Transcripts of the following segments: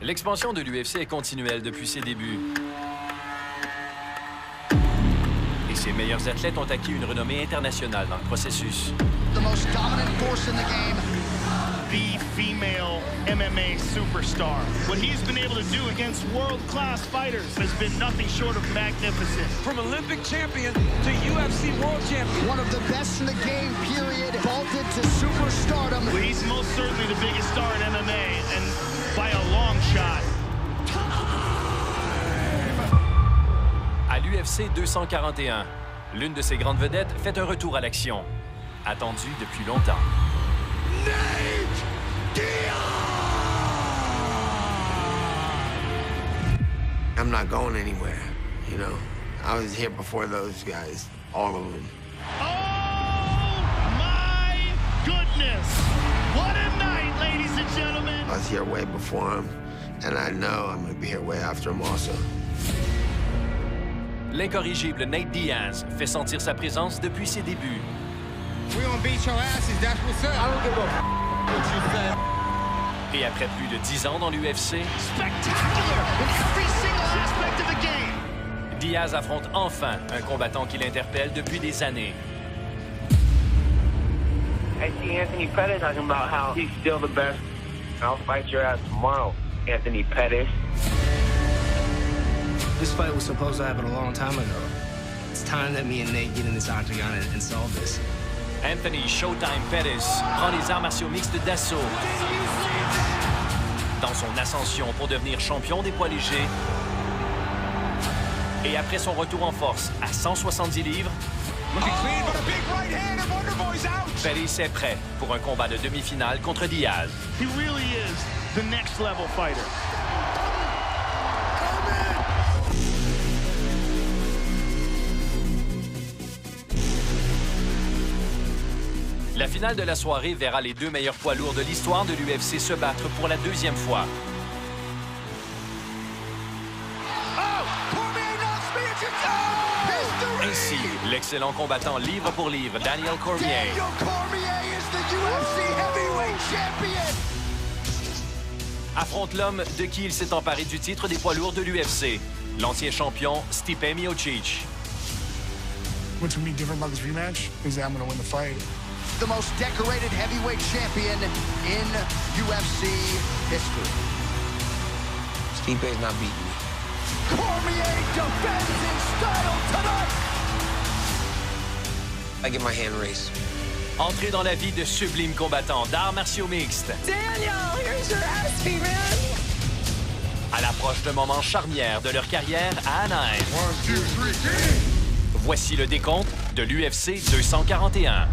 L'expansion de l'UFC est continuelle depuis ses débuts. Et ses meilleurs athlètes ont acquis une renommée internationale dans le processus. The most dominant force in the game. The female MMA superstar. What he's been able to do against world-class fighters has been nothing short of magnificent. From Olympic champion to UFC world champion. One of the best in the game, period. Vaulted to superstardom. Well, he's most certainly the biggest star in MMA, and by a long shot. À l'UFC 241, l'une de ses grandes vedettes fait un retour à l'action, attendu depuis longtemps. Nate Diaz! I'm not going anywhere, you know. I was here before those guys, all of them. Oh, my goodness. What a night, ladies and gentlemen. I was here way before them, and I know I'm going to be here way after them also. L'incorrigible Nate Diaz fait sentir sa présence depuis ses débuts. We gonna beat your asses, that's what's up. I don't give a what you say. Et après plus de 10 ans dans l'UFC, Spectacular in every single aspect of the game. Diaz affronte enfin un combattant qui l'interpelle depuis des années. I see Anthony Pettis talking about how he's still the best. I'll fight your ass tomorrow, Anthony Pettis. This fight was supposed to happen a long time ago. It's time that me and Nate get in this octagon and solve this. Anthony Showtime Pettis prend les arts martiaux mixtes d'assaut. Dans son ascension pour devenir champion des poids légers, et après son retour en force à 170 livres, Pettis est prêt pour un combat de demi-finale contre Diaz. He really is the next level fighter. La finale de la soirée verra les deux meilleurs poids lourds de l'histoire de l'UFC se battre pour la deuxième fois. Ainsi, l'excellent combattant livre pour livre, Daniel Cormier, affronte l'homme de qui il s'est emparé du titre des poids lourds de l'UFC, l'ancien champion Stipe Miocic. What's gonna be different about this rematch is that I'm gonna win the fight. The most decorated heavyweight champion in UFC history. Stipe's not beating me. Cormier defends his title tonight. I get my hand raised. Entrée dans la vie de sublimes combattants d'arts martiaux mixtes. Daniel, here's your ass, man. À l'approche d'un moment charnière de leur carrière à Anaheim. 1, 2, 3, Voici le décompte de l'UFC 241.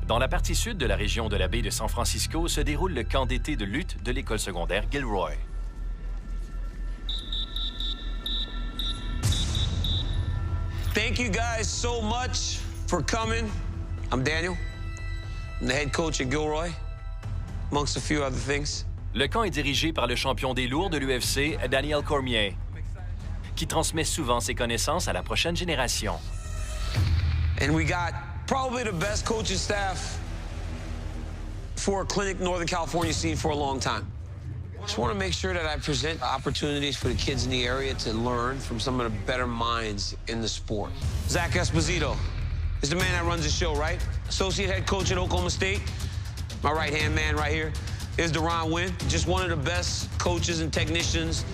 Dans la partie sud de la région de la baie de San Francisco se déroule le camp d'été de lutte de l'école secondaire Gilroy. Thank you guys so much for coming. I'm Daniel. I'm the head coach at Gilroy, amongst a few other things. Le camp est dirigé par le champion des lourds de l'UFC, Daniel Cormier, qui transmet souvent ses connaissances à la prochaine génération. And we got probably the best coaching staff for a clinic Northern California scene for a long time. Just want to make sure that I present opportunities for the kids in the area to learn from some of the better minds in the sport. Zach Esposito is the man that runs the show, right? Associate head coach at Oklahoma State. My right-hand man right here is Deron Wynn, just one of the best coaches and technicians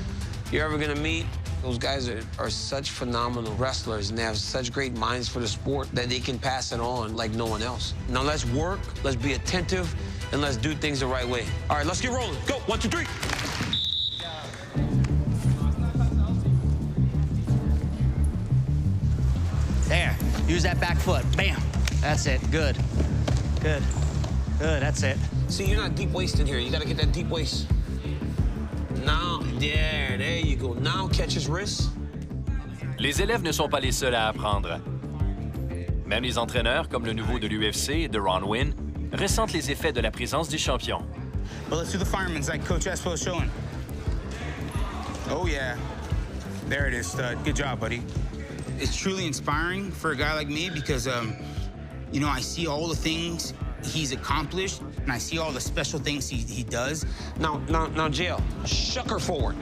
you're ever going to meet. Those guys are such phenomenal wrestlers, and they have such great minds for the sport that they can pass it on like no one else. Now let's work, let's be attentive, and let's do things the right way. All right, let's get rolling. Go, 1, 2, 3. There, use that back foot. Bam. That's it, good. Good, good, that's it. See, you're not deep waist in here. You gotta get that deep waist. Now, there you go. Now catch his wrist. Les élèves ne sont pas les seuls à apprendre. Même les entraîneurs, comme le nouveau de l'UFC, Deron Wynn, ressentent les effets de la présence du champion. Well, let's do the fireman's like Coach Espo is showing. Oh, yeah. There it is, stud. Good job, buddy. It's truly inspiring for a guy like me because, you know, I see all the things he's accomplished, and I see all the special things he does. Now, JL, shuck her forward.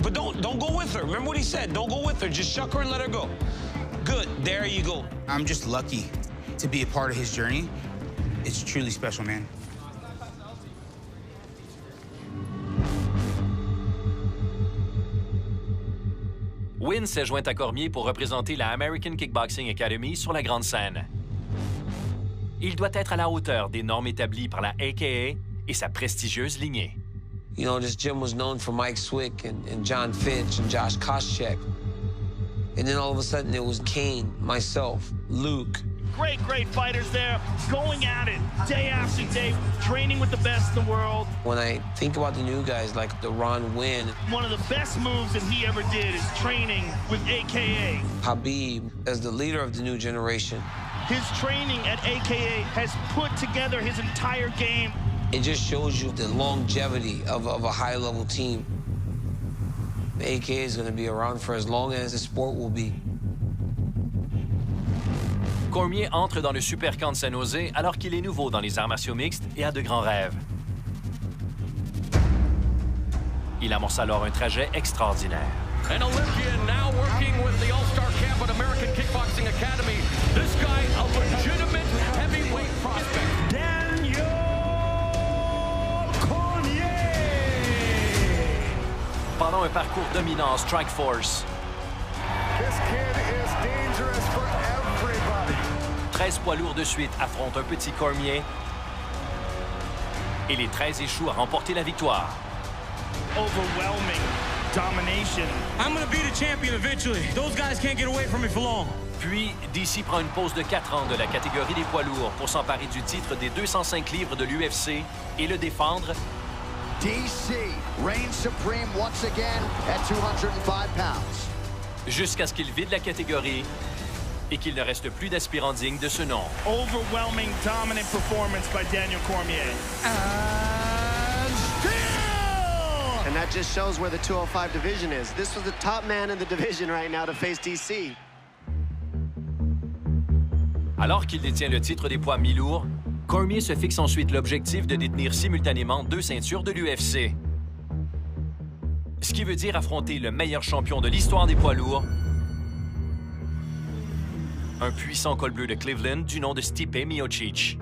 But don't go with her. Remember what he said. Don't go with her. Just shuck her and let her go. Good. There you go. I'm just lucky to be a part of his journey. It's truly special, man. Win s'est joint à Cormier pour représenter la American Kickboxing Academy sur la grande scène. Il doit être à la hauteur des normes établies par la AKA et sa prestigieuse lignée. You know, this gym was known for Mike Swick and John Fitch and Josh Koscheck. And then all of a sudden it was Kane, myself, Luke. Great fighters there, going at it day after day, training with the best in the world. When I think about the new guys like the Ron Wynn. One of the best moves that he ever did is training with AKA. Habib, as the leader of the new generation. His training at AKA has put together his entire game. It just shows you the longevity of a high-level team. The AKA is going to be around for as long as the sport will be. Cormier entre dans le super camp de San Jose alors qu'il est nouveau dans les arts martiaux mixtes et a de grands rêves. Il amorce alors un trajet extraordinaire. An Olympian now working with the All-Star camp at American Kickboxing Academy. This guy, a legitimate heavyweight prospect. Daniel Cormier! Pendant un parcours dominant en Strike Force. This kid is dangerous for everybody. 13 poids lourds de suite affrontent un petit Cormier. Et les 13 échouent à remporter la victoire. Overwhelming domination. I'm gonna be the champion eventually. Those guys can't get away from me for long. Puis, DC prend une pause de 4 ans de la catégorie des poids lourds pour s'emparer du titre des 205 livres de l'UFC et le défendre. DC reigns supreme once again at 205 pounds. Jusqu'à ce qu'il vide la catégorie et qu'il ne reste plus d'aspirant digne de ce nom. Overwhelming, dominant performance by Daniel Cormier. And still! And that just shows where the 205 division is. This was the top man in the division right now to face DC. Alors qu'il détient le titre des poids mi-lourds, Cormier se fixe ensuite l'objectif de détenir simultanément 2 ceintures de l'UFC. Ce qui veut dire affronter le meilleur champion de l'histoire des poids lourds, un puissant col bleu de Cleveland du nom de Stipe Miocic.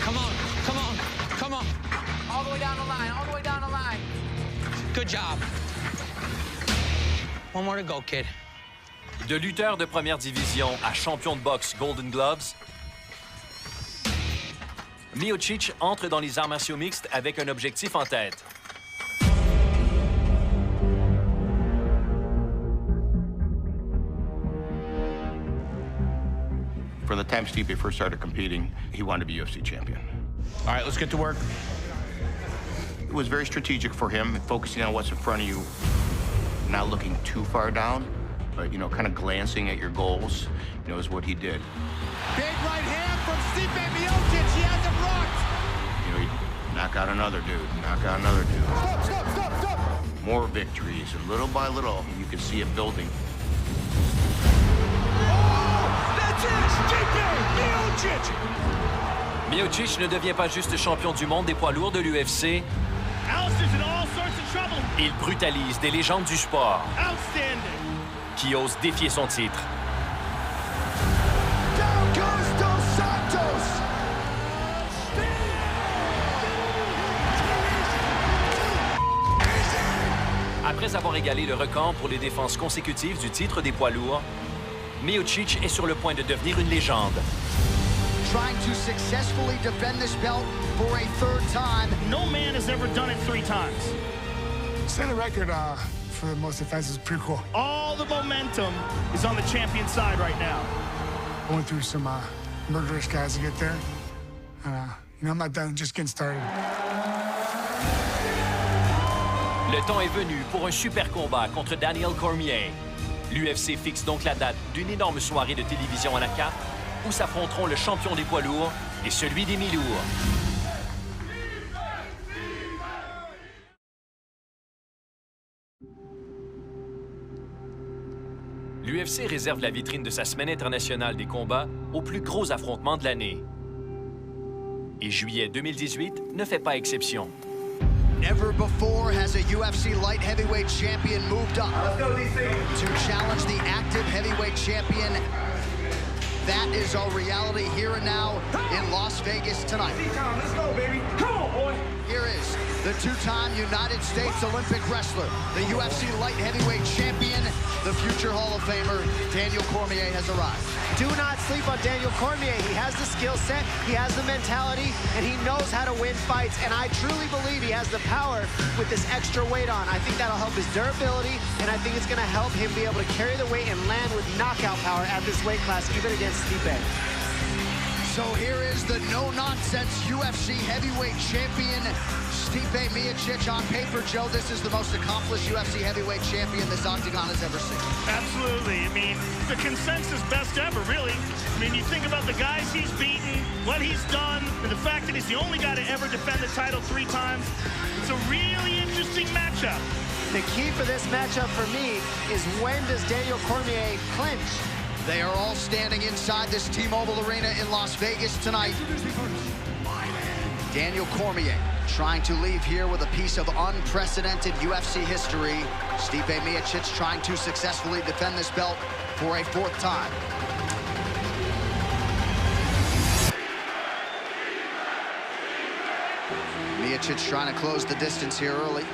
Come on. All the way down the line, Good job. One more to go, kid. De lutteur de première division à champion de boxe Golden Gloves, Miocic entre dans les arts martiaux mixtes avec un objectif en tête. From the time Stipe first started competing, he wanted to be UFC champion. All right, let's get to work. It was very strategic for him, focusing on what's in front of you, not looking too far down, but, you know, kind of glancing at your goals, you know, is what he did. Big right hand from Stipe Miocic. He has him rocked. You know, he'd knock out another dude, knock out another dude. Stop. More victories, and little by little, you can see it building. Miocic ne devient pas juste champion du monde des poids lourds de l'UFC. Il brutalise des légendes du sport qui osent défier son titre. Après avoir égalé le record pour les défenses consécutives du titre des poids lourds, Miocic est sur le point de devenir une légende. Trying to successfully defend this belt for a 3rd time. No man has ever done it 3 times. Set a record for the most defenses. Pretty cool. All the momentum is on the champion side right now. Going through some murderous guys to get there. You know, I'm not done, just getting started. Le temps est venu pour un super combat contre Daniel Cormier. L'UFC fixe donc la date d'une énorme soirée de télévision à la carte où s'affronteront le champion des poids lourds et celui des mi-lourds. L'UFC réserve la vitrine de sa semaine internationale des combats aux plus gros affrontements de l'année. Et juillet 2018 ne fait pas exception. Never before has a UFC light heavyweight champion moved up to challenge the active heavyweight champion. That is our reality here and now in Las Vegas tonight. Let's go, baby. Come on, boy. Here is the two-time United States Olympic wrestler, the UFC light heavyweight champion, the future Hall of Famer, Daniel Cormier has arrived. Do not sleep on Daniel Cormier. He has the skill set, he has the mentality, and he knows how to win fights. And I truly believe he has the power with this extra weight on. I think that'll help his durability, and I think it's going to help him be able to carry the weight and land with knockout power at this weight class, even against Stipe. So here is the no-nonsense UFC heavyweight champion, Stipe Miocic. On paper, Joe, this is the most accomplished UFC heavyweight champion this Octagon has ever seen. Absolutely. I mean, the consensus best ever, really. I mean, you think about the guys he's beaten, what he's done, and the fact that he's the only guy to ever defend the title 3 times. It's a really interesting matchup. The key for this matchup for me is when does Daniel Cormier clinch? They are all standing inside this T-Mobile Arena in Las Vegas tonight. Daniel Cormier trying to leave here with a piece of unprecedented UFC history. Stipe Miocic trying to successfully defend this belt for a 4th time. Miocic trying to close the distance here early.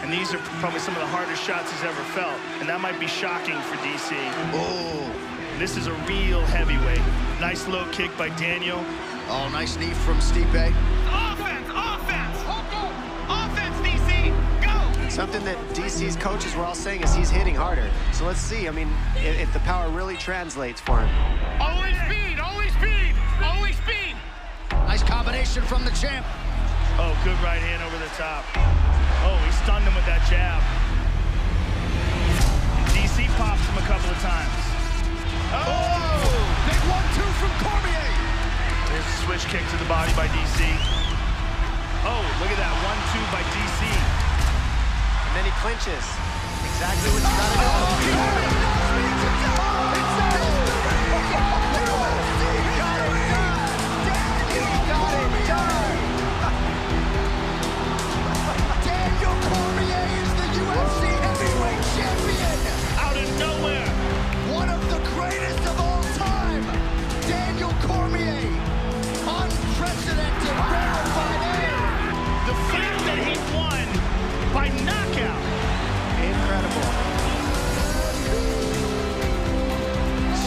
And these are probably some of the hardest shots he's ever felt. And that might be shocking for DC. Oh. This is a real heavyweight. Nice low kick by Daniel. Oh, nice knee from Stipe. Offense! Offense! Offense, DC! Go! Something that DC's coaches were all saying is he's hitting harder. So let's see, I mean, if the power really translates for him. Always speed! Always speed! Always speed! Nice combination from the champ. Oh, good right hand over the top. Oh, he stunned him with that jab. DC popped him a couple of times. Oh! Big 1-2 from Cormier. There's a switch kick to the body by DC. Oh, look at that 1-2 by DC. And then he clinches. Exactly what you gotta do. Daniel Cormier is the UFC heavyweight champion. Out of nowhere. One of the greatest of all time, Daniel Cormier, unprecedented, rarefied air. The fact that he won by knockout. Incredible.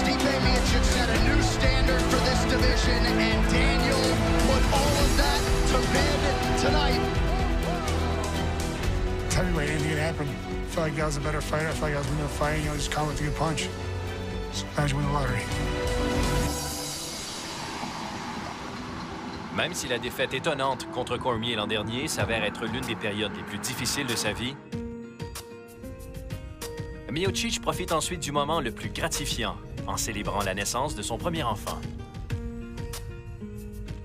Stipe Miocic set a new standard for this division, and Daniel put all of that to bed tonight. It's heavyweight, anything can happen. I feel like I was a better fighter. I feel like I was winning the fight. You know, just come with a good punch. Sometimes you win the lottery. Même si la défaite étonnante contre Cormier l'an dernier s'avère être l'une des périodes les plus difficiles de sa vie, Miocic profite ensuite du moment le plus gratifiant en célébrant la naissance de son premier enfant.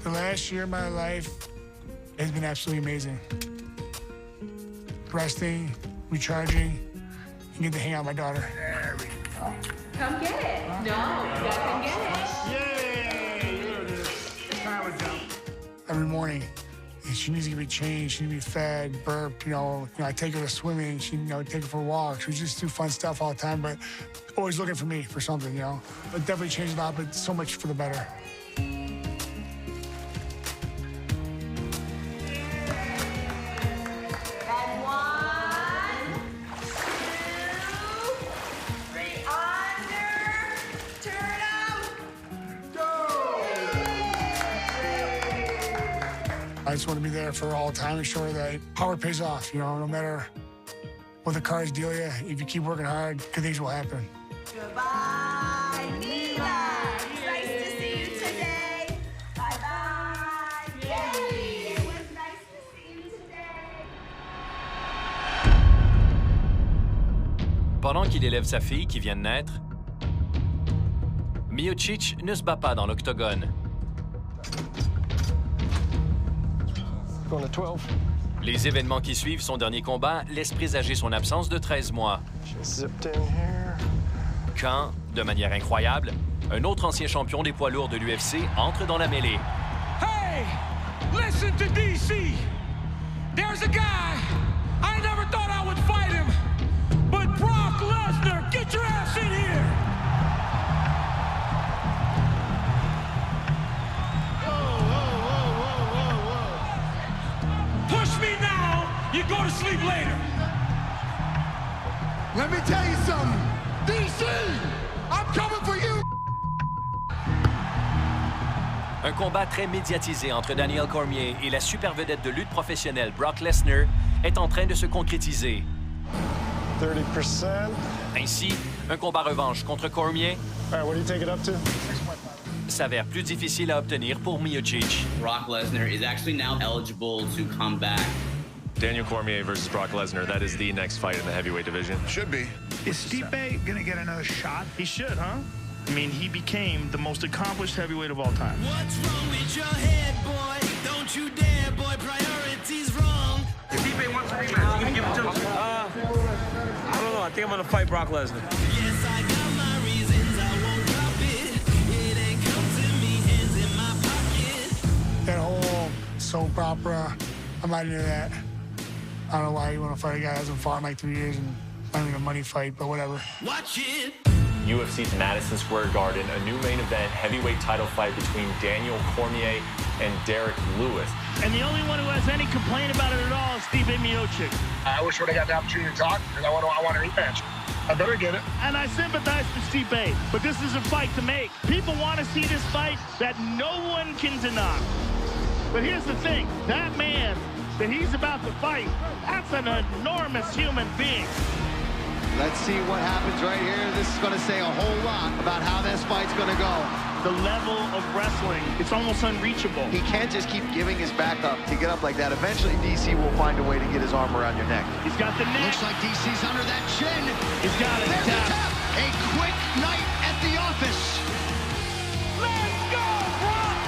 The last year of my life has been absolutely amazing. Resting, recharging, and get to hang out with my daughter. There we go. Come get it. No, you gotta come get it. Yay! There it is. Time to jump. Every morning, she needs to be changed. She needs to be fed, burped. You know, I take her to swimming. She, take her for walks. We just do fun stuff all the time, but always looking for me for something. But definitely changed a lot, but so much for the better. I just want to be there for all time and show her that hard pays off, no matter what the cards deal you, if you keep working hard, good things will happen. Goodbye, Mila. Nice to see you today. Bye-bye. Yay. It was nice to see you today. Pendant qu'il élève sa fille qui vient de naître, Miocic ne se bat pas dans l'octogone. Les événements qui suivent son dernier combat laissent présager son absence de 13 mois. quand, de manière incroyable, un autre ancien champion des poids lourds de l'UFC entre dans la mêlée. Hey, listen to DC. There's a guy. I never thought I would fight him. But Brock Lesnar, get your ass in here. Push me now, you go to sleep later. Let me tell you something. DC, I'm coming for you. Un combat très médiatisé entre Daniel Cormier et la super vedette de lutte professionnelle Brock Lesnar est en train de se concrétiser. 30%. Ainsi, un combat revanche contre Cormier All right, what do you take it up to? s'avère plus difficile à obtenir pour Miocic. Brock Lesnar is actually now eligible to come back. Daniel Cormier versus Brock Lesnar. That is the next fight in the heavyweight division. Should be. Is Stipe going to get another shot? He should, huh? I mean, he became the most accomplished heavyweight of all time. What's wrong with your head, boy? Don't you dare, boy. Priorities wrong. Stipe wants a rematch. You gonna give it to him? I don't know. I think I'm gonna fight Brock Lesnar. Yes, I got my reasons. I won't drop it. It ain't come to me. Hands in my pocket. That whole soap opera, I'm not into that. I don't know why you want to fight a guy that hasn't fought in like 3 years and not even a money fight, but whatever. Watch it. UFC's Madison Square Garden, a new main event heavyweight title fight between Daniel Cormier and Derek Lewis. And the only one who has any complaint about it at all is Stipe Miocic. I wish when I got the opportunity to talk, because I want a rematch. I better get it. And I sympathize with Stipe, but this is a fight to make. People want to see this fight that no one can deny. But here's the thing, that man that he's about to fight, that's an enormous human being. Let's see what happens right here. This is going to say a whole lot about how this fight's going to go. The level of wrestling, it's almost unreachable. He can't just keep giving his back up to get up like that. Eventually, DC will find a way to get his arm around your neck. He's got the neck. Looks like DC's under that chin. He's got it. There's a tap. A quick night at the office. Let's go, Brock!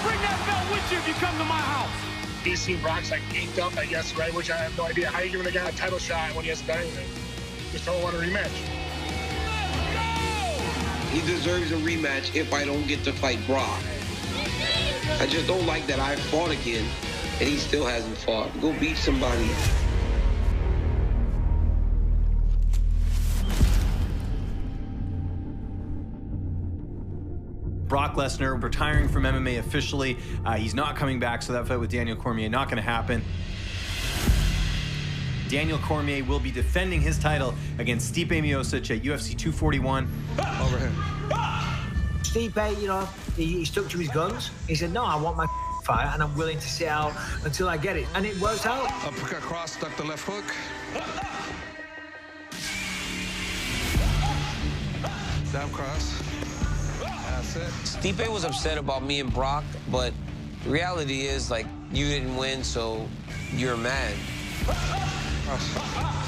Bring that belt with you if you come to my house. DC Brock's like inked up, I guess, right? Which I have no idea. How are you giving a guy a title shot when he hasn't done anything? Just don't want a rematch. He deserves a rematch if I don't get to fight Brock. I just don't like that I fought again and he still hasn't fought. Go beat somebody. Brock Lesnar retiring from MMA officially. He's not coming back, so that fight with Daniel Cormier not going to happen. Daniel Cormier will be defending his title against Stipe Miocic at UFC 241. Over him. Stipe, you know, he stuck to his guns. He said, no, I want my fight, and I'm willing to sit out until I get it. And it worked out. Uppercut cross, stuck the left hook. Down cross. That's it. Stipe was upset about me and Brock, but the reality is, like, you didn't win, so you're mad.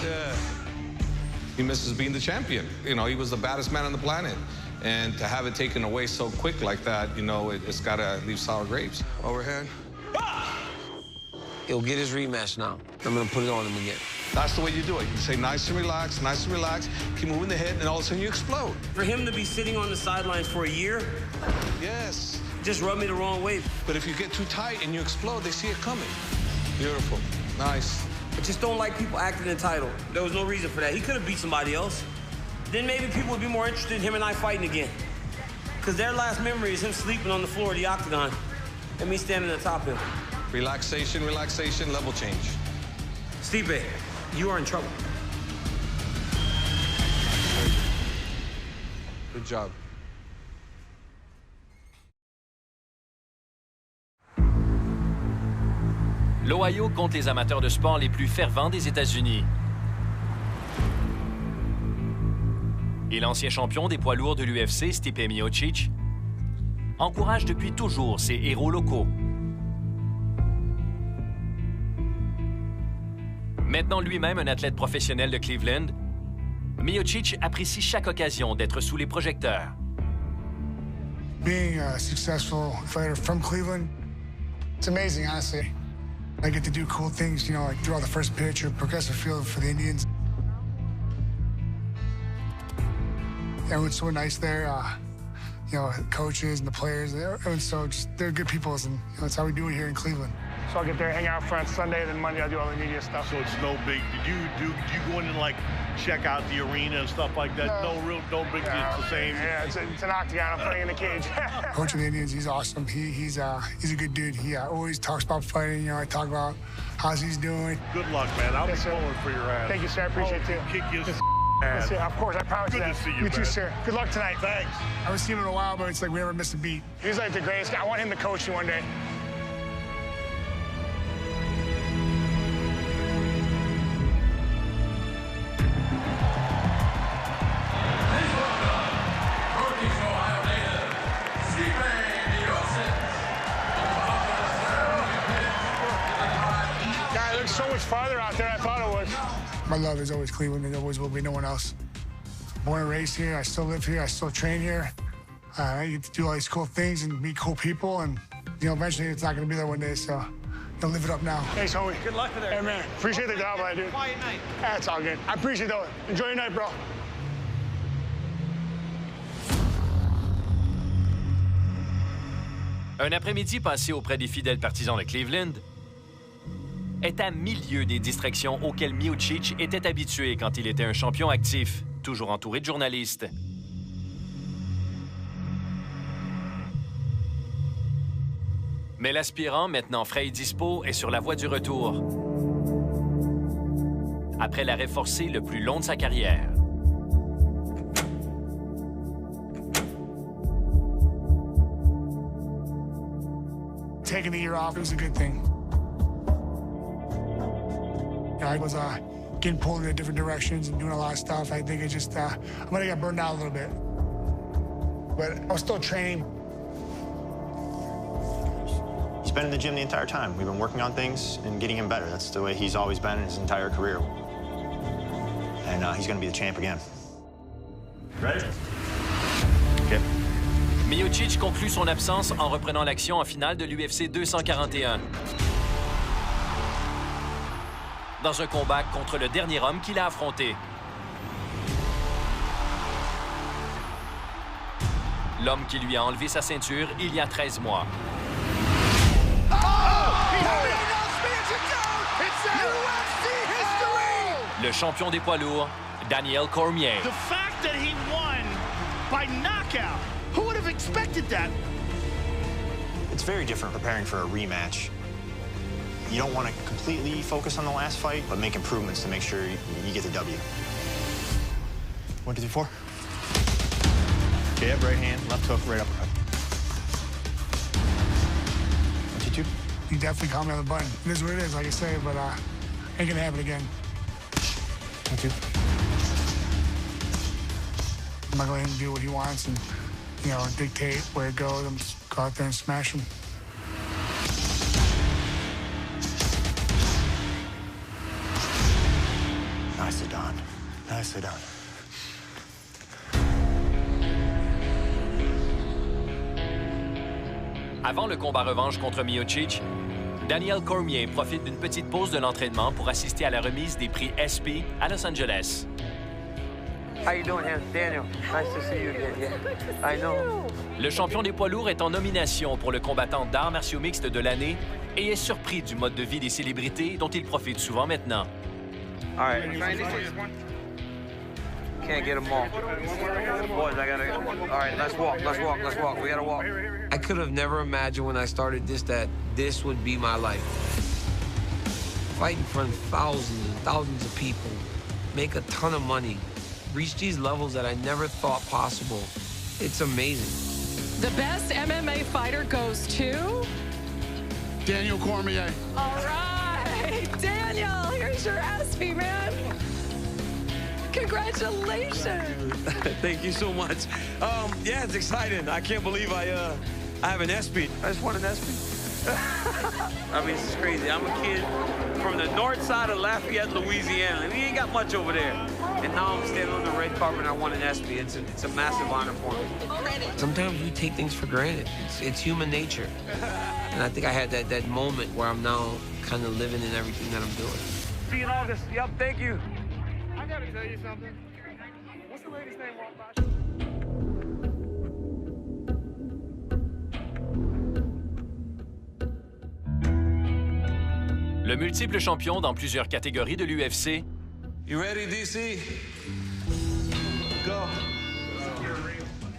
Yeah. He misses being the champion. You know, he was the baddest man on the planet. And to have it taken away so quick like that, you know, it's got to leave sour grapes. Overhand. He'll get his rematch now. I'm going to put it on him again. That's the way you do it. You say nice and relax, keep moving the head, and all of a sudden you explode. For him to be sitting on the sidelines for a year, yes, just rubbed me the wrong way. But if you get too tight and you explode, they see it coming. Beautiful. Nice. I just don't like people acting entitled. There was no reason for that. He could have beat somebody else. Then maybe people would be more interested in him and I fighting again. Because their last memory is him sleeping on the floor of the octagon and me standing atop him. Relaxation, relaxation, level change. Stipe, you are in trouble. Good job. L'Ohio compte les amateurs de sport les plus fervents des États-Unis. Et l'ancien champion des poids lourds de l'UFC, Stipe Miocic, encourage depuis toujours ses héros locaux. Maintenant lui-même un athlète professionnel de Cleveland, Miocic apprécie chaque occasion d'être sous les projecteurs. Being a successful fighter from Cleveland, it's amazing, honestly. I get to do cool things, you know, like draw the first pitch or progressive field for the Indians. Everyone's so nice there. You know, the coaches and the players, everyone's they're good people, and that's how we do it here in Cleveland. So I'll get there, hang out front Sunday, then Monday I'll do all the media stuff. So it's no big. Did you go in and like check out the arena and stuff like that? No big deal. It's the same. Yeah, it's an octagon. I'm playing in a cage. Coach of the Indians, he's awesome. He's a good dude. He always talks about fighting. You know, I talk about how's he's doing. Good luck, man. I'll be pulling for your ass. Thank you, sir. I appreciate it too. Kick you. Yes, yeah, of course, I promise you that. Good to see you, too, sir. Good luck tonight. Thanks. I haven't seen him in a while, but it's like we never missed a beat. He's like the greatest guy. I want him to coach you one day. God, it looks so much farther out there than I thought it was. My love is always Cleveland, and always will be no one else. Born and raised here, I still live here, I still train here. I get to do all these cool things and meet cool people, and you know, eventually it's not going to be there one day, so I'll live it up now. Thanks, homie. Good luck with it. Hey, man, appreciate the job, I do. Quiet night. That's all good. I appreciate it. Enjoy your night, bro. Un après-midi passé auprès des fidèles partisans de Cleveland est à milieu des distractions auxquelles Miocic était habitué quand il était un champion actif, toujours entouré de journalistes. Mais l'aspirant, maintenant frais et dispo, est sur la voie du retour. Après l'arrêt forcé le plus long de sa carrière. Taking the year off, it was a good thing. I was getting pulled in different directions and doing a lot of stuff. I think it just, I might have got burned out a little bit. But I was still training. He's been in the gym the entire time. We've been working on things and getting him better. That's the way he's always been in his entire career. And he's going to be the champ again. Ready? Okay. Miocic conclut son absence en reprenant l'action en finale de l'UFC 241. Dans un combat contre le dernier homme qu'il a affronté. L'homme qui lui a enlevé sa ceinture il y a 13 mois. Le champion des poids lourds, Daniel Cormier. The fact that he won by knockout, who would have expected that? It's very different preparing for a rematch. You don't want to completely focus on the last fight, but make improvements to make sure you get the W. 1, 2, 3, 4. Jab, right hand, left hook, right uppercut. 1, 2, 2. You definitely caught me on the button. It is what it is, like I say, but ain't gonna happen again. 1, 2. I'm not gonna let him do what he wants and, you know, dictate where it goes. I'm just go out there and smash him. Nicely done. Nicely done. Avant le combat revanche contre Miocic, Daniel Cormier profite d'une petite pause de l'entraînement pour assister à la remise des prix SP à Los Angeles. How you doing, Daniel? Nice to see you again. Yeah, I know. Le champion des poids lourds est en nomination pour le combattant d'arts martiaux mixtes de l'année et est surpris du mode de vie des célébrités dont il profite souvent maintenant. All right. Can't get them all. Boys, I gotta. All right, let's walk. We gotta walk. I could have never imagined when I started this that this would be my life. Fight in front of thousands and thousands of people, make a ton of money, reach these levels that I never thought possible. It's amazing. The best MMA fighter goes to? Daniel Cormier. All right, Daniel, here's your ESPY, man. Congratulations. Thank you so much. Yeah, it's exciting. I can't believe I have an ESPY. I just won an ESPY. I mean, this is crazy. I'm a kid from the north side of Lafayette, Louisiana, and we ain't got much over there. And now I'm standing on the red carpet and I won an ESPY. It's a massive honor for me. Sometimes we take things for granted. It's human nature. And I think I had that moment where I'm now kind of living in everything that I'm doing. See you in August. Yep, thank you. I gotta tell you something. What's the lady's name walk by? Le multiple champion dans plusieurs catégories de l'UFC. You ready, DC? Go.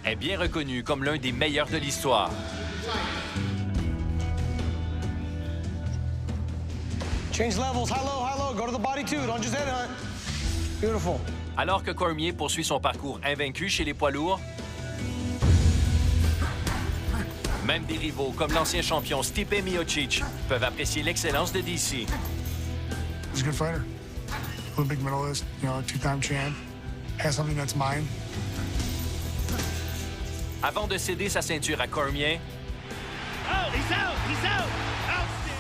Est bien reconnu comme l'un des meilleurs de l'histoire. Change levels, high low, go to the body too, don't just headhunt. Beautiful. Alors que Cormier poursuit son parcours invaincu chez les poids lourds, même des rivaux comme l'ancien champion Stipe Miocic peuvent apprécier l'excellence de DC. He's a good fighter. Olympic medalist, you know, two-time champ. Has something that's mine. Avant de céder sa ceinture à Cormier, Oh, he's out! He's out!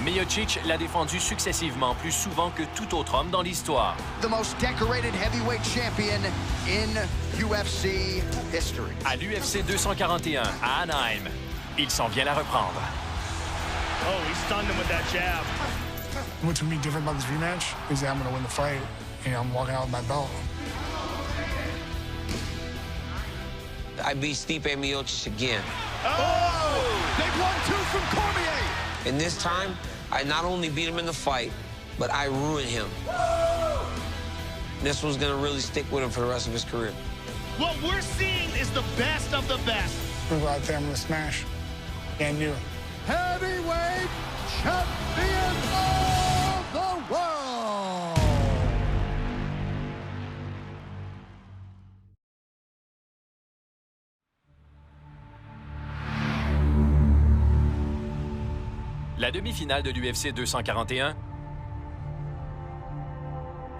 Miocic l'a défendu successivement plus souvent que tout autre homme dans l'histoire. The most decorated heavyweight champion in UFC history. À l'UFC 241 à Anaheim, il s'en vient la reprendre. Oh, he stunned him with that jab. What's going to be different about this rematch is that I'm going to win the fight, and I'm walking out with my belt. I beat Stipe Miocic again. Oh! They've won 2 from Cormier! And this time, I not only beat him in the fight, but I ruined him. This one's gonna really stick with him for the rest of his career. What we're seeing is the best of the best. I'm going to go out there, I'm going to smash. Can do. Heavyweight champion of the world! La demi-finale de l'UFC 241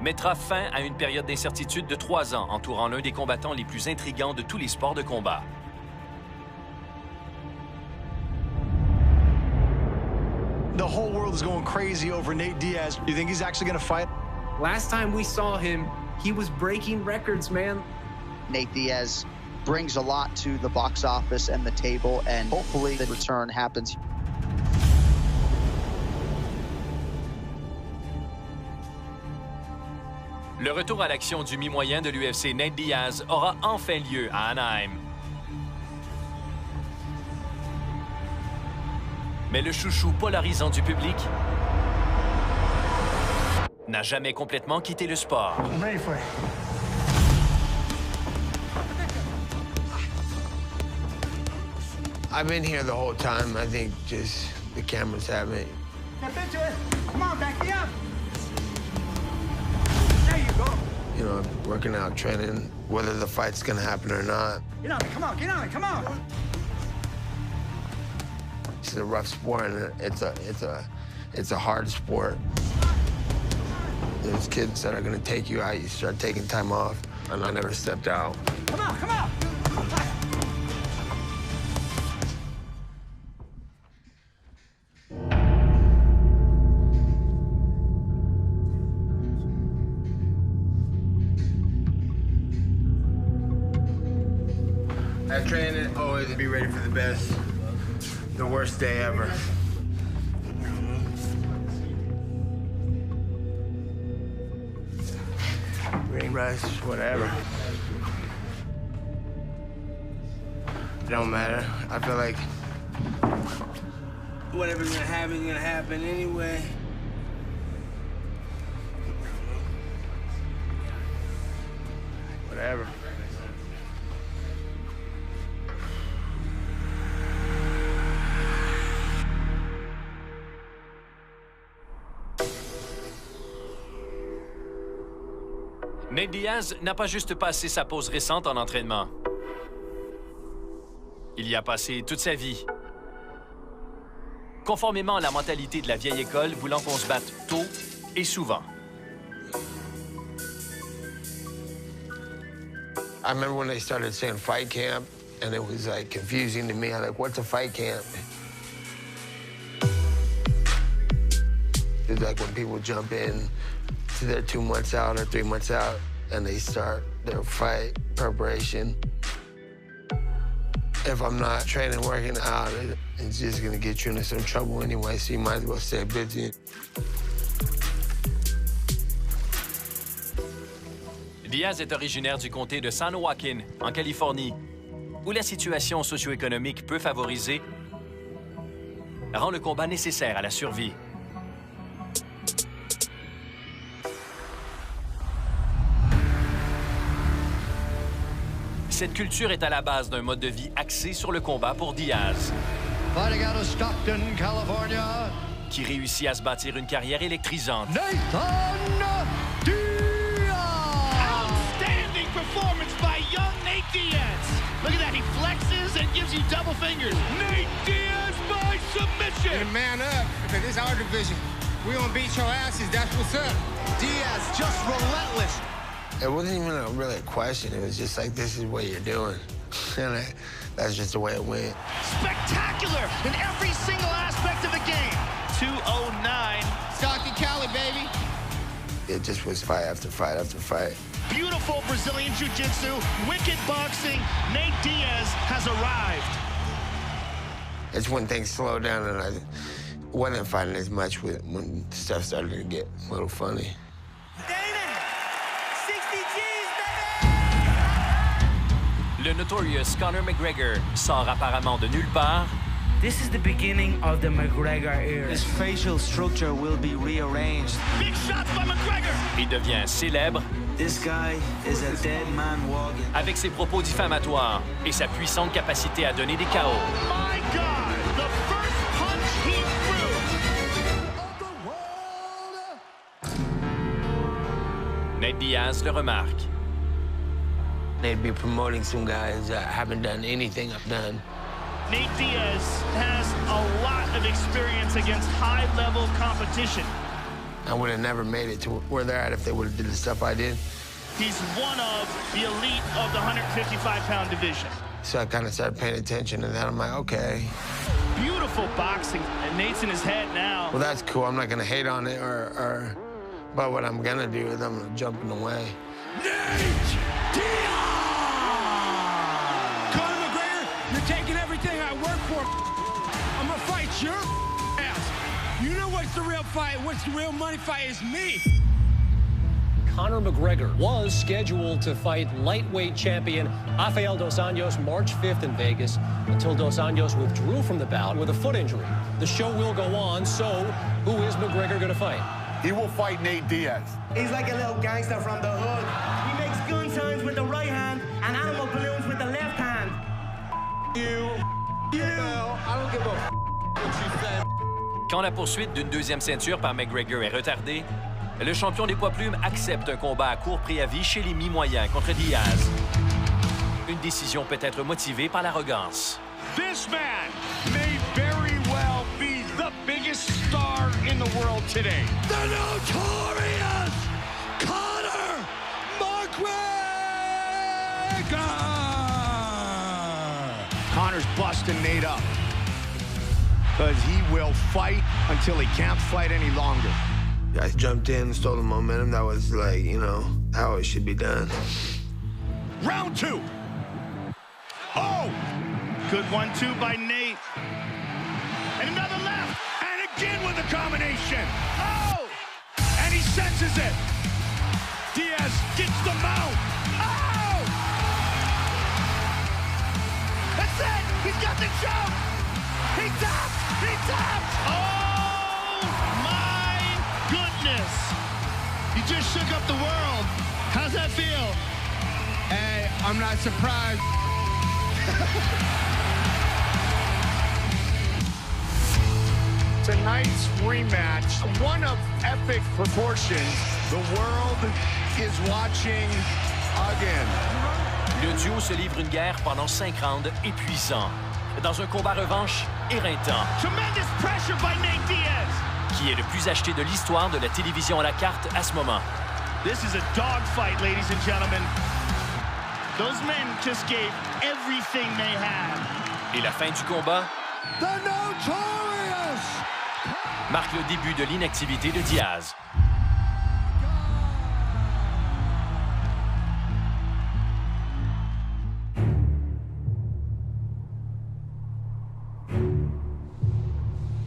mettra fin à une période d'incertitude de 3 ans entourant l'un des combattants les plus intrigants de tous les sports de combat. The whole world is going crazy over Nate Diaz. You think he's actually going to fight? Last time we saw him, he was breaking records, man. Nate Diaz brings a lot to the box office and the table, and hopefully the return happens. Le retour à l'action du mi-moyen de l'UFC, Nate Diaz, aura enfin lieu à Anaheim. Mais le chouchou polarisant du public n'a jamais complètement quitté le sport. I'm ready for it. I've been here the whole time. I think just the cameras have me. Step into it. Come on, back me up. There you go. You know, working out, training, whether the fight's gonna happen or not. Get on it, come on, get on it, come on. It's a rough sport, and it's a hard sport. There's kids that are gonna take you out. You start taking time off, and I never stepped out. Come on, come on. I train it always to be ready for the best, the worst day ever. Ring rust, whatever. It don't matter. I feel like Whatever's gonna happen is gonna happen anyway. whatever. Nate Diaz n'a pas juste passé sa pause récente en entraînement. Il y a passé toute sa vie. Conformément à la mentalité de la vieille école, voulant qu'on se batte tôt et souvent. I remember when they started saying fight camp, and it was like confusing to me. I'm like, what's a fight camp? It's like when people jump in, so they're 2 months out or 3 months out, and they start their fight preparation. If I'm not training, working out, it's just gonna get you into some trouble anyway, so you might as well stay busy. Diaz est originaire du comté de San Joaquin, en Californie, où la situation socio-économique peu favorisée rend le combat nécessaire à la survie. Cette culture est à la base d'un mode de vie axé sur le combat pour Diaz. Fighting out of Stockton, California, qui réussit à se bâtir une carrière électrisante. Nathan Diaz! Outstanding performance by young Nate Diaz. Look at that, he flexes and gives you double fingers. Nate Diaz by submission. And man up, because this is our division. We gonna beat your asses, that's what's up. Diaz just relentless. It wasn't even really a question. It was just like, this is what you're doing. And that's just the way it went. Spectacular in every single aspect of the game. 209. Stockton Cali, baby. It just was fight after fight after fight. Beautiful Brazilian Jiu-Jitsu, wicked boxing. Nate Diaz has arrived. It's when things slowed down and I wasn't fighting as much when stuff started to get a little funny. Le notorious Conor McGregor sort apparemment de nulle part. This is the beginning of the McGregor era. His facial structure will be rearranged. Big shots by McGregor. Et devient célèbre. This guy is a dead man walking. Avec ses propos diffamatoires et sa puissante capacité à donner des KO. My God, the first punch he threw. Nate Diaz le remarque. They'd be promoting some guys that haven't done anything I've done. Nate Diaz has a lot of experience against high-level competition. I would have never made it to where they're at if they would have did the stuff I did. He's one of the elite of the 155-pound division. So I kind of started paying attention to that. I'm like, okay. Beautiful boxing, and Nate's in his head now. Well, that's cool. I'm not going to hate on it but what I'm going to do is I'm going to jump in the way. Nate Diaz! Conor McGregor, you're taking everything I work for. I'm gonna fight your ass. You know what's the real fight? What's the real money fight is me. Conor McGregor was scheduled to fight lightweight champion Rafael Dos Anjos March 5th in Vegas until Dos Anjos withdrew from the bout with a foot injury. The show will go on, so who is McGregor going to fight? He will fight Nate Diaz. He's like a little gangster from the hood. He makes gun signs with the right hand and animal balloons with the left hand. I don't give a what you say. Quand la poursuite d'une deuxième ceinture par McGregor est retardée, le champion des poids plumes accepte un combat à court préavis chez les mi-moyens contre Diaz. Une décision peut être motivée par l'arrogance. This man may very well be the biggest star in the world today. The notorious Conor McGregor! Conor's busting Nate up. Because he will fight until he can't fight any longer. Guys jumped in, stole the momentum. That was like, you know, how it should be done. Round two. Oh! Good 1-2 by Nate. And another left. And again with a combination. Oh! And he senses it. Diaz gets the mount. Oh! That's it. He's got the choke. He tapped. He tapped. Oh, my goodness. You just shook up the world. How's that feel? Hey, I'm not surprised. Tonight's rematch, one of epic proportions. The world is watching again. Le duo se livre une guerre pendant 5 rounds épuisants, dans un combat revanche éreintant. Tremendous pressure by Nate Diaz. Qui est le plus acheté de l'histoire de la télévision à la carte à ce moment. This is a dogfight, ladies and gentlemen. Those men just gave everything they had. Et la fin du combat The Notorious! marque le début de l'inactivité de Diaz.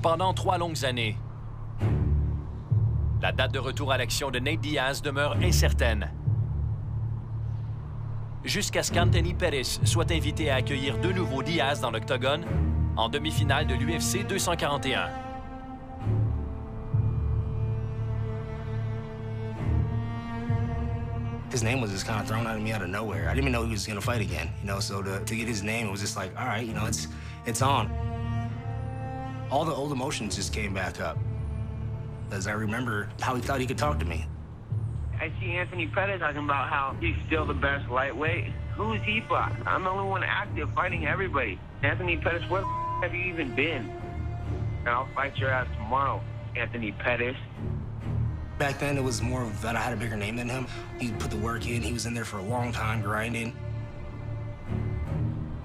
Pendant 3 longues années, la date de retour à l'action de Nate Diaz demeure incertaine. Jusqu'à ce qu'Anthony Pettis soit invité à accueillir de nouveau Diaz dans l'octogone en demi-finale de l'UFC 241. His name was just kind of thrown at me out of nowhere. I didn't even know he was going to fight again, you know, so to get his name, it was just like, all right, you know, it's on. All the old emotions just came back up, as I remember how he thought he could talk to me. I see Anthony Pettis talking about how he's still the best lightweight. Who is he fought? I'm the only one active fighting everybody. Anthony Pettis, where the have you even been? And I'll fight your ass tomorrow, Anthony Pettis. Back then, it was more that I had a bigger name than him. He put the work in. He was in there for a long time, grinding.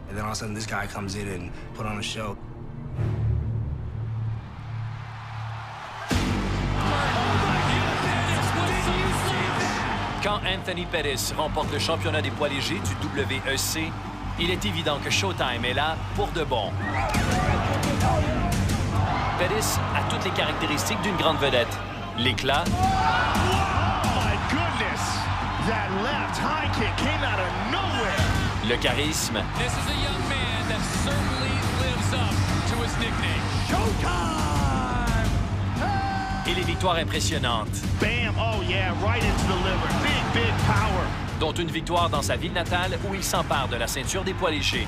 And then all of a sudden, this guy comes in and put on a show. Quand Anthony Pettis remporte le championnat des poids légers du WEC, il est évident que Showtime est là pour de bon. Pettis a toutes les caractéristiques d'une grande vedette. L'éclat. Oh my goodness! That left high kick came out of nowhere. Le charisme. This is a young man that certainly lives up to his nickname. Showtime! Et les victoires impressionnantes. Bam! Oh yeah, right into the liver. Big power. Dont une victoire dans sa ville natale où il s'empare de la ceinture des poids légers.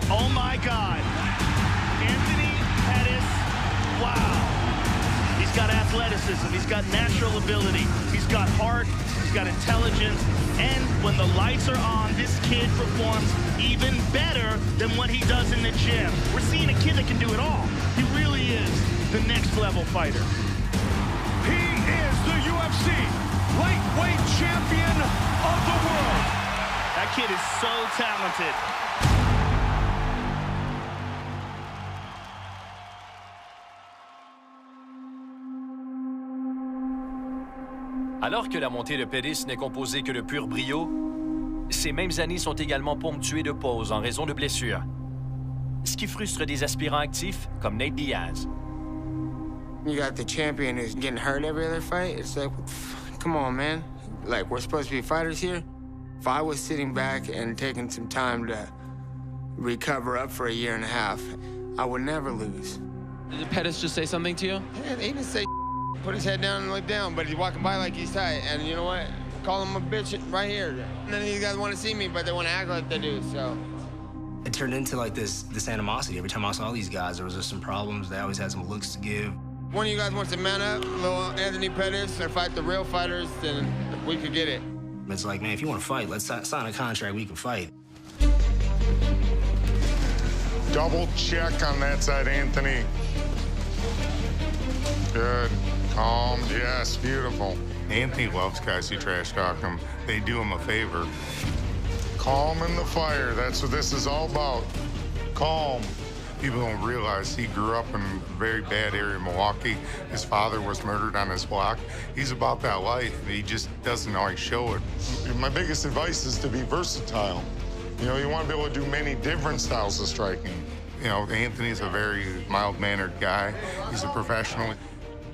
Oh my God! Anthony Pettis, wow! He's got athleticism, he's got natural ability, he's got heart, he's got intelligence, and when the lights are on, this kid performs even better than what he does in the gym. We're seeing a kid that can do it all. He really is the next level fighter. He is the UFC lightweight champion of the world. That kid is so talented. Alors que la montée de Pettis n'est composée que de pur brio, ces mêmes années sont également ponctuées de pauses en raison de blessures. Ce qui frustre des aspirants actifs comme Nate Diaz. You got the champion who's getting hurt every other fight. It's like, come on, man. Like, we're supposed to be fighters here. If I was sitting back and taking some time to recover up for a year and a half, I would never lose. Did Pettis just say something to you? Yeah, he didn't say put his head down and look down, but he's walking by like he's tight. And you know what? Call him a bitch right here. And then these guys want to see me, but they want to act like they do, so. It turned into like this animosity. Every time I saw these guys, there was just some problems. They always had some looks to give. One of you guys wants to man up, little Anthony Pettis, or fight the real fighters, then we could get it. It's like, man, if you want to fight, let's sign a contract, we can fight. Double check on that side, Anthony. Good. Calm. Yes, beautiful. Anthony loves guys who trash talk him. They do him a favor. Calm in the fire. That's what this is all about. Calm. People don't realize he grew up in a very bad area of Milwaukee. His father was murdered on his block. He's about that life. He just doesn't always show it. My biggest advice is to be versatile. You know, you want to be able to do many different styles of striking. You know, Anthony's a very mild-mannered guy. He's a professional.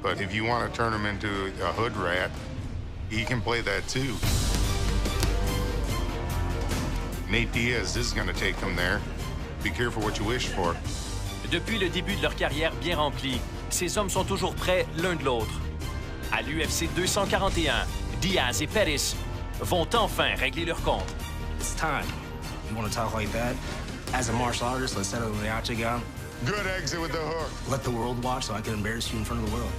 But if you want to turn him into a hood rat, he can play that too. Nate Diaz is going to take him there. Be careful what you wish for. Depuis le début de leur carrière bien remplie, ces hommes sont toujours prêts l'un de l'autre. À l'UFC 241, Diaz et Pettis vont enfin régler leur compte. It's time. You want to talk like that? As a martial artist, let's settle the octagon. Good exit with the hook. Let the world watch so I can embarrass you in front of the world.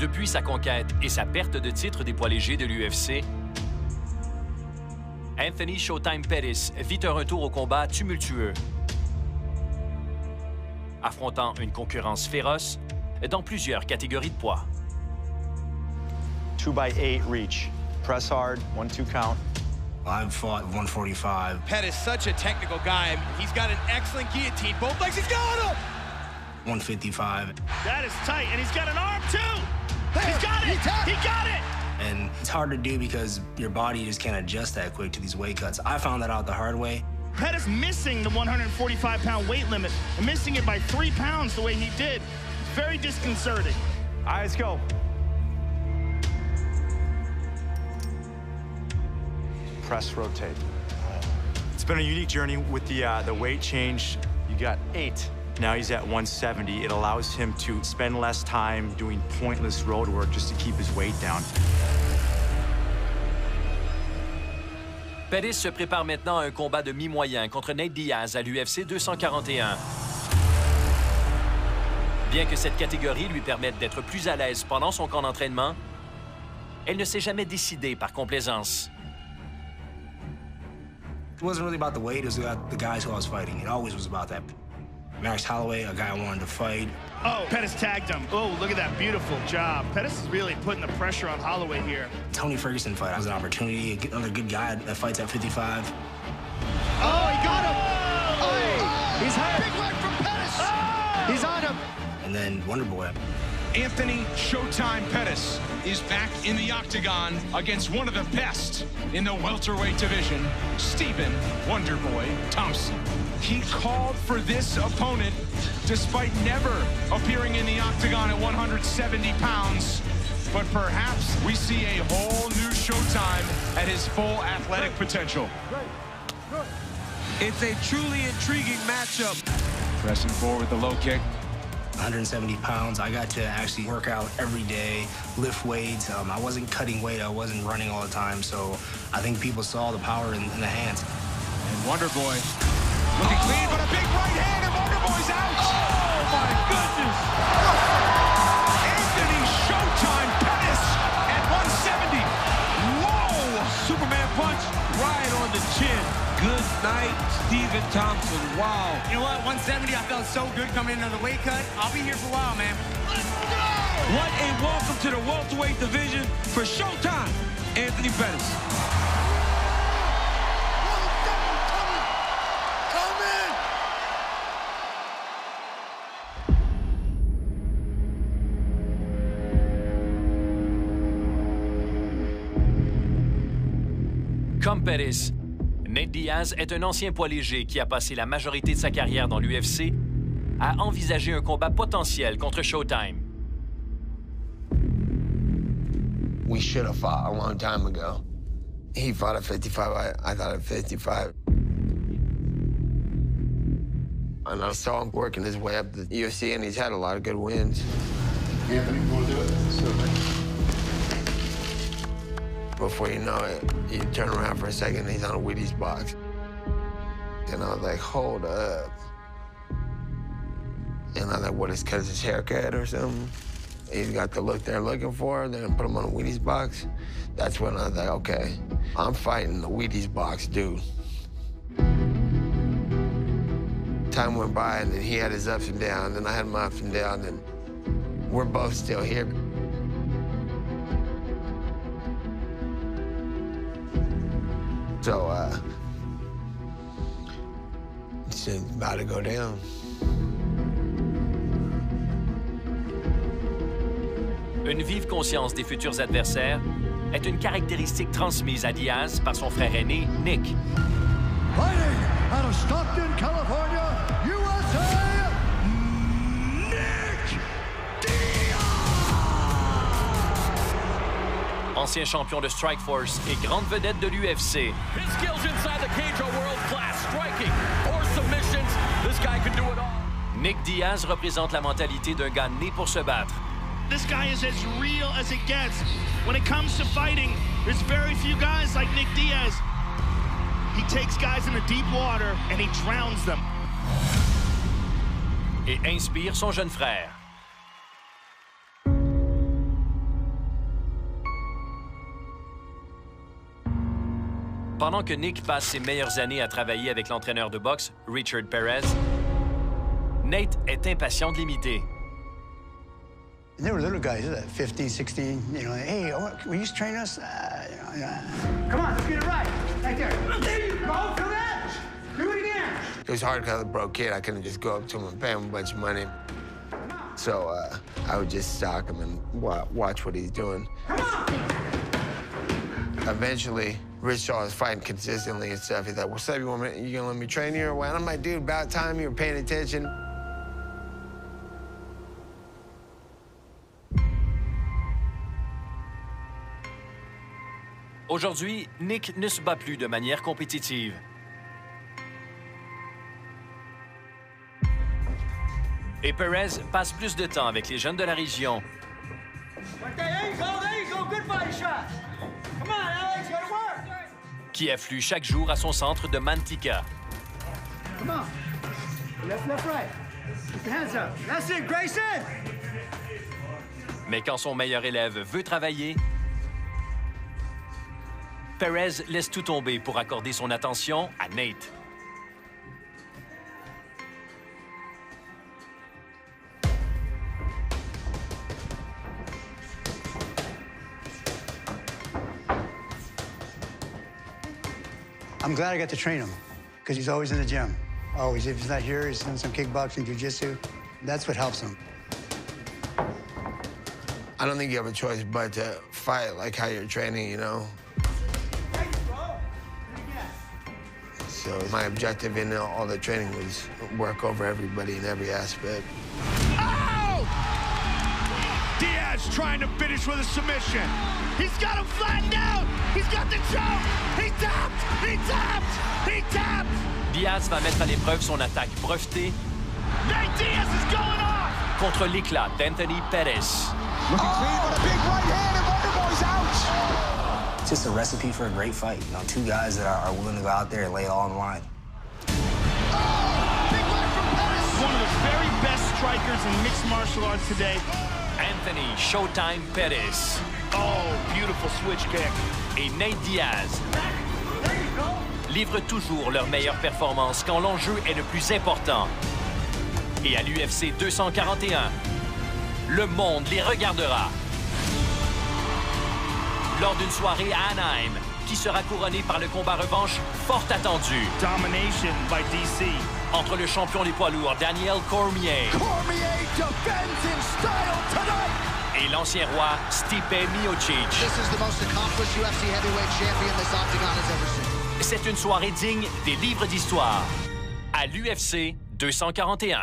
Depuis sa conquête et sa perte de titre des poids légers de l'UFC, Anthony Showtime Pettis vit un retour au combat tumultueux. Affrontant une concurrence féroce dans plusieurs catégories de poids. 2x8 reach. Press hard, 1-2 count. I've fought 145. Pettis, such a technical guy. He's got an excellent guillotine. Both legs, he's got him! 155. That is tight, and he's got an arm, too! He's got it! He got it! And it's hard to do because your body just can't adjust that quick to these weight cuts. I found that out the hard way. Pettis missing the 145-pound weight limit and missing it by 3 pounds the way he did. Very disconcerting. All right, let's go. Press, rotate. been a unique journey with the weight change. You got 8. Now he's at 170. It allows him to spend less time doing pointless road work just to keep his weight down. Pettis se prépare maintenant à un combat de mi-moyen contre Nate Diaz à l'UFC 241. Bien que cette catégorie lui permette d'être plus à l'aise pendant son camp d'entraînement, elle ne s'est jamais décidée par complaisance. It wasn't really about the weight, it was about the guys who I was fighting. It always was about that. Max Holloway, a guy I wanted to fight. Oh, Pettis tagged him. Oh, look at that beautiful job. Pettis is really putting the pressure on Holloway here. Tony Ferguson fight was an opportunity. Another good guy that fights at 55. Oh, he got him! Oh, he's hurt. Big leg from Pettis. Oh! He's on him. And then Wonder Boy. Anthony Showtime Pettis is back in the octagon against one of the best in the welterweight division, Stephen Wonderboy Thompson. He called for this opponent despite never appearing in the octagon at 170 pounds. But perhaps we see a whole new Showtime at his full athletic potential. It's a truly intriguing matchup. Pressing forward with the low kick. 170 pounds. I got to actually work out every day, lift weights. I wasn't cutting weight. I wasn't running all the time. So I think people saw the power in the hands. And Wonderboy looking clean, but a big right hand, and Wonderboy's out. Oh, my goodness. Anthony Showtime Pettis at 170. Whoa! Superman punch right on the chin. Good night, Stephen Thompson. Wow. You know what? 170, I felt so good coming into the weight cut. I'll be here for a while, man. Let's go! What a welcome to the welterweight division for Showtime, Anthony Pettis. Come in. Comme Pettis, Nate Diaz est un ancien poids léger qui a passé la majorité de sa carrière dans l'UFC à envisager un combat potentiel contre Showtime. We should have fought a long time ago. He fought at 55, I thought at 55. And I saw him working his way up the UFC, and he's had a lot of good wins. Anthony, you want to do it? Before you know it, you turn around for a second, and he's on a Wheaties box. And I was like, hold up. And I was like, what, is because his haircut or something? He's got the look they're looking for, then put him on a Wheaties box. That's when I was like, okay, I'm fighting the Wheaties box dude. Time went by, and then he had his ups and downs, and I had my ups and downs, and we're both still here. So, it's about to go down. Une vive conscience des futurs adversaires est une caractéristique transmise à Diaz par son frère aîné, Nick. Fighting out of Stockton, California, USA, Nick Diaz! Ancien champion de Strikeforce et grande vedette de l'UFC. His skills inside the cage are world class. Striking or submissions, this guy can do it all. Nick Diaz représente la mentalité d'un gars né pour se battre. This guy is as real as it gets. When it comes to fighting, there's very few guys like Nick Diaz. He takes guys in the deep water and he drowns them. Et inspire son jeune frère. Pendant que Nick passe ses meilleures années à travailler avec l'entraîneur de boxe, Richard Perez, Nate est impatient de l'imiter. And there were little guys, 15, 16, you know, hey, will you train us? Come on, let's get it right. Right there. There you go, feel that? Do it again. It was hard because I was a broke kid. I couldn't just go up to him and pay him a bunch of money. So I would just stalk him and watch what he's doing. Come on! Eventually, Rich saw us fighting consistently and stuff. He's like, what's up, you gonna let me train you or what? I'm like, dude, about time you were paying attention. Aujourd'hui, Nick ne se bat plus de manière compétitive. Et Perez passe plus de temps avec les jeunes de la région. Qui affluent chaque jour à son centre de Manteca. Mais quand son meilleur élève veut travailler, Perez laisse tout tomber pour accorder son attention à Nate. I'm glad I got to train him because he's always in the gym. Always. If he's not here, he's doing some kickboxing, jiu-jitsu. That's what helps him. I don't think you have a choice but to fight like how you're training, you know? So my objective in all the training was work over everybody in every aspect. Oh! Diaz trying to finish with a submission. He's got him flattened out. He's got the choke. He tapped. He tapped. He tapped. Diaz va mettre à l'épreuve son attaque brevetée. Nate Diaz is going off. Contre l'éclat d'Anthony Pettis. Looking clean on a big right hand, and Wonderboy's out. It's just a recipe for a great fight. You know, two guys that are willing to go out there and lay it all on the line. Oh, big right from Pettis. One of the very best strikers in mixed martial arts today. Anthony Showtime Pettis. Oh, beautiful switch kick. Et Nate Diaz livrent toujours leur meilleure performance quand l'enjeu est le plus important. Et à l'UFC 241, le monde les regardera. Lors d'une soirée à Anaheim, qui sera couronnée par le combat revanche fort attendu. Domination by DC. Entre le champion des poids lourds Daniel Cormier. Cormier defends in style tonight. Et l'ancien roi Stipe Miocic. This is the most accomplished UFC heavyweight champion this octagon has ever seen. C'est une soirée digne des livres d'histoire. À l'UFC 241.